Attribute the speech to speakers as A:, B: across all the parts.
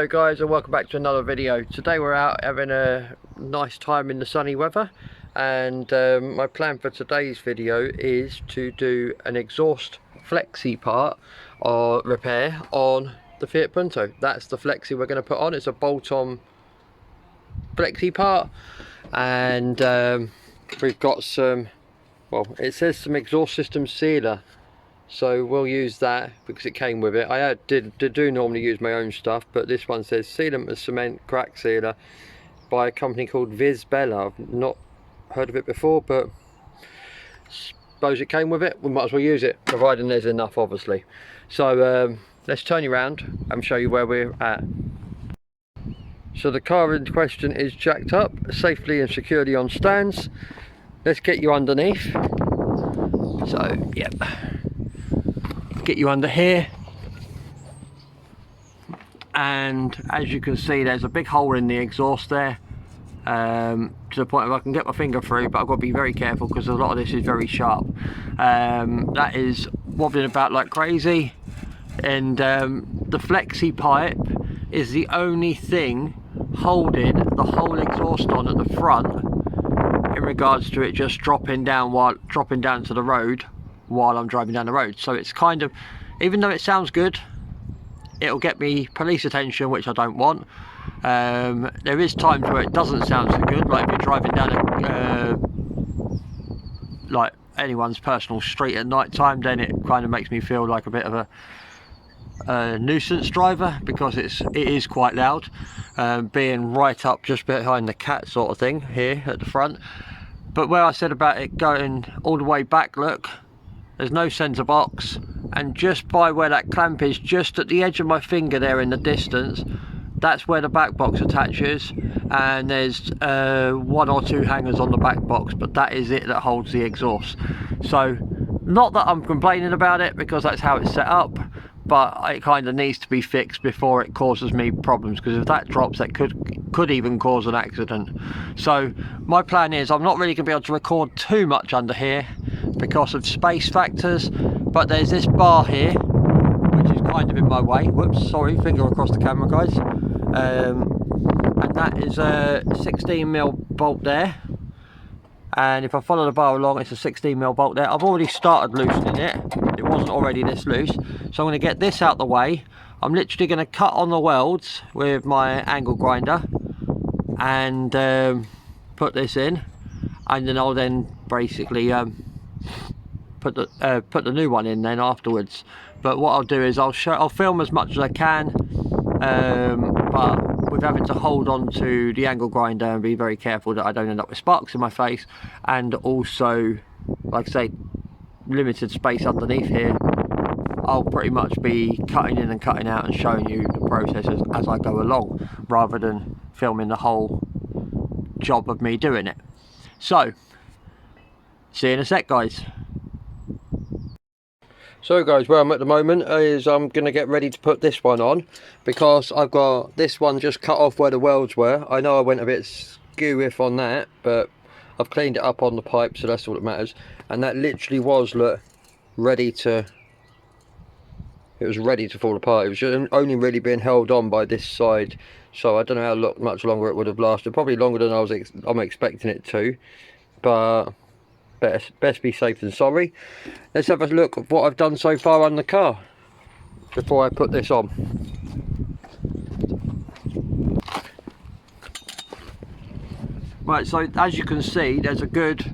A: Hello guys, and welcome back to another video. Today we're out having a nice time in the sunny weather, and my plan for today's video is to do an exhaust flexi part or repair on the Fiat Punto. That's the flexi we're going to put on. It's a bolt-on flexi part, and we've got some, well, it says some exhaust system sealer, so we'll use that because it came with it. I do normally use my own stuff, but this one says sealant with cement crack sealer by a company called Bella. I've not heard of it before, but suppose it came with it. We might as well use it, providing there's enough, obviously. So let's turn you around and show you where we're at. So the car in question is jacked up safely and securely on stands. Let's get you underneath. So yep, get you under here, and as you can see there's a big hole in the exhaust there, to the point where I can get my finger through, but I've got to be very careful because a lot of this is very sharp. That is wobbling about like crazy, and the flexi pipe is the only thing holding the whole exhaust on at the front in regards to it just dropping down to the road while I'm driving down the road. So it's kind of, even though it sounds good, it'll get me police attention, which I don't want. There is times where it doesn't sound so good, like if you're driving down a like anyone's personal street at night time, then it kind of makes me feel like a bit of a nuisance driver, because it is quite loud, being right up just behind the cat sort of thing here at the front. But where I said about it going all the way back, look, there's no centre box, and just by where that clamp is, just at the edge of my finger there in the distance, that's where the back box attaches, and there's one or two hangers on the back box, but that is it that holds the exhaust. So not that I'm complaining about it, because that's how it's set up, but it kind of needs to be fixed before it causes me problems, because if that drops, that could even cause an accident. So my plan is, I'm not really going to be able to record too much under here because of space factors, but there's this bar here which is kind of in my way. Whoops, sorry, finger across the camera, guys. And that is a 16mm bolt there, and if I follow the bar along, it's a 16mm bolt there. I've already started loosening it, it wasn't already this loose, so I'm going to get this out the way. I'm literally going to cut on the welds with my angle grinder and put this in, and then I'll basically put the new one in then afterwards. But what I'll do is I'll film as much as I can, but with having to hold on to the angle grinder and be very careful that I don't end up with sparks in my face, and also, like I say, limited space underneath here. I'll pretty much be cutting in and cutting out and showing you the process as I go along, rather than filming the whole job of me doing it. So see you in a sec, guys. So guys, where I'm at the moment is I'm going to get ready to put this one on, because I've got this one just cut off where the welds were. I know I went a bit skew-iff on that, but I've cleaned it up on the pipe, so that's all that matters. And that literally was, look, ready to fall apart. It was just only really being held on by this side, so I don't know how much longer it would have lasted. Probably longer than I'm expecting it to, but best be safe than sorry. Let's have a look at what I've done so far on the car before I put this on. Right, so as you can see, there's a good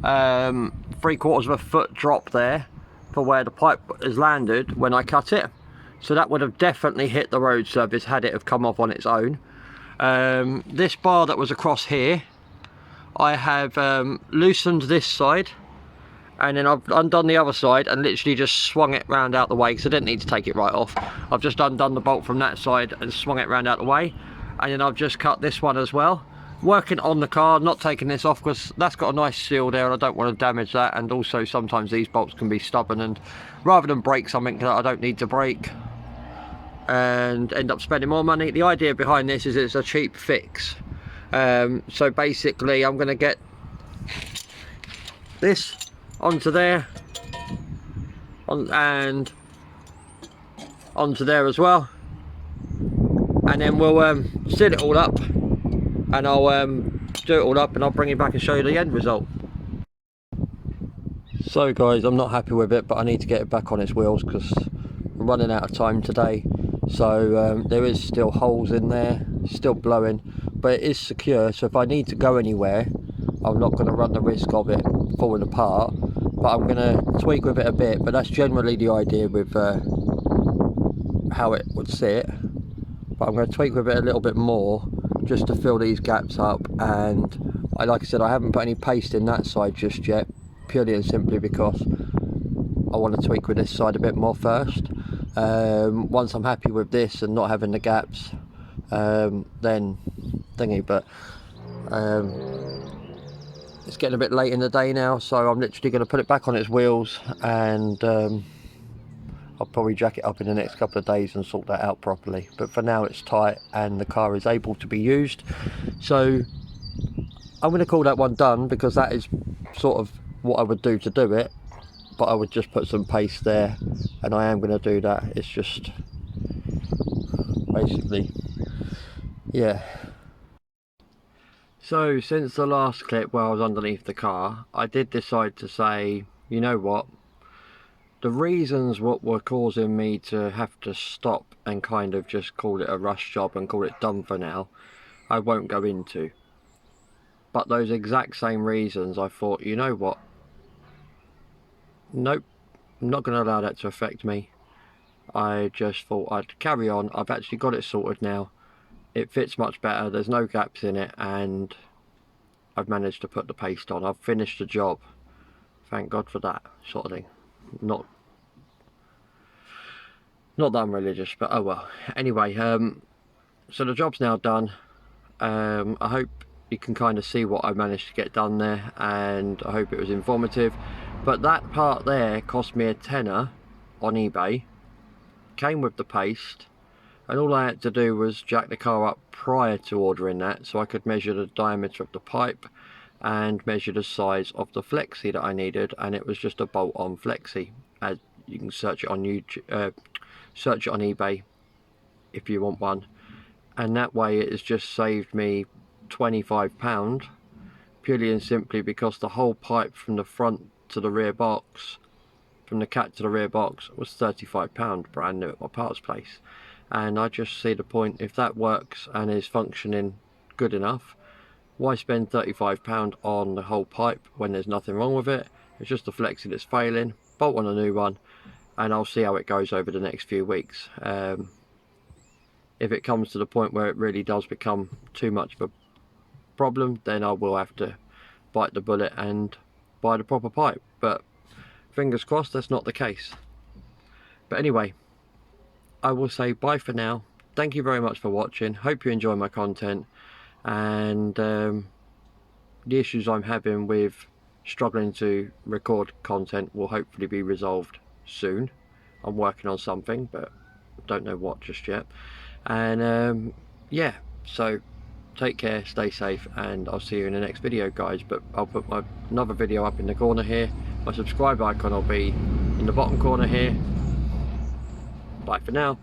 A: 3/4 of a foot drop there for where the pipe has landed when I cut it. So that would have definitely hit the road surface had it have come off on its own. This bar that was across here, I have loosened this side, and then I've undone the other side and literally just swung it round out the way, because I didn't need to take it right off. I've just undone the bolt from that side and swung it round out the way, and then I've just cut this one as well. Working on the car, not taking this off because that's got a nice seal there and I don't want to damage that, and also sometimes these bolts can be stubborn, and rather than break something that I don't need to break and end up spending more money, the idea behind this is it's a cheap fix. So basically I'm going to get this onto there and onto there as well, and then we'll seal it all up, and I'll do it all up, and I'll bring it back and show you the end result. So guys, I'm not happy with it, but I need to get it back on its wheels because I'm running out of time today. So there is still holes in there, still blowing, but it is secure, so if I need to go anywhere, I'm not going to run the risk of it falling apart. But I'm going to tweak with it a bit, but that's generally the idea with how it would sit. But I'm going to tweak with it a little bit more just to fill these gaps up. And like I said, I haven't put any paste in that side just yet, purely and simply because I want to tweak with this side a bit more first. Once I'm happy with this and not having the gaps, then thingy. But it's getting a bit late in the day now, so I'm literally going to put it back on its wheels, and I'll probably jack it up in the next couple of days and sort that out properly. But for now it's tight and the car is able to be used, so I'm going to call that one done, because that is sort of what I would do to do it. But I would just put some paste there, and I am going to do that. It's just basically, yeah. So since the last clip where I was underneath the car, I did decide to say, you know what, the reasons what were causing me to have to stop and kind of just call it a rush job and call it done for now, I won't go into. But those exact same reasons, I thought, you know what, nope, I'm not going to allow that to affect me. I just thought I'd carry on. I've actually got it sorted now. It fits much better, there's no gaps in it, and I've managed to put the paste on. I've finished the job, thank God for that sort of thing. Not that I'm religious, but oh well. Anyway, so the job's now done. I hope you can kind of see what I managed to get done there, and I hope it was informative. But that part there cost me a tenner on eBay, came with the paste, and all I had to do was jack the car up prior to ordering that, so I could measure the diameter of the pipe and measure the size of the flexi that I needed, and it was just a bolt-on flexi. As you can search it on YouTube, search it on eBay if you want one, and that way it has just saved me £25, purely and simply because the whole pipe from the front to the rear box, from the cat to the rear box, was £35 brand new at my parts place. And I just see the point, if that works and is functioning good enough, why spend £35 on the whole pipe when there's nothing wrong with it? It's just the flexi that's failing. Bolt on a new one, and I'll see how it goes over the next few weeks. If it comes to the point where it really does become too much of a problem, then I will have to bite the bullet and buy the proper pipe. But fingers crossed that's not the case. But anyway, I will say bye for now. Thank you very much for watching. Hope you enjoy my content, and the issues I'm having with struggling to record content will hopefully be resolved soon. I'm working on something, but don't know what just yet. And yeah, so take care, stay safe, and I'll see you in the next video, guys. But I'll put another video up in the corner here. My subscribe icon will be in the bottom corner here. Bye for now.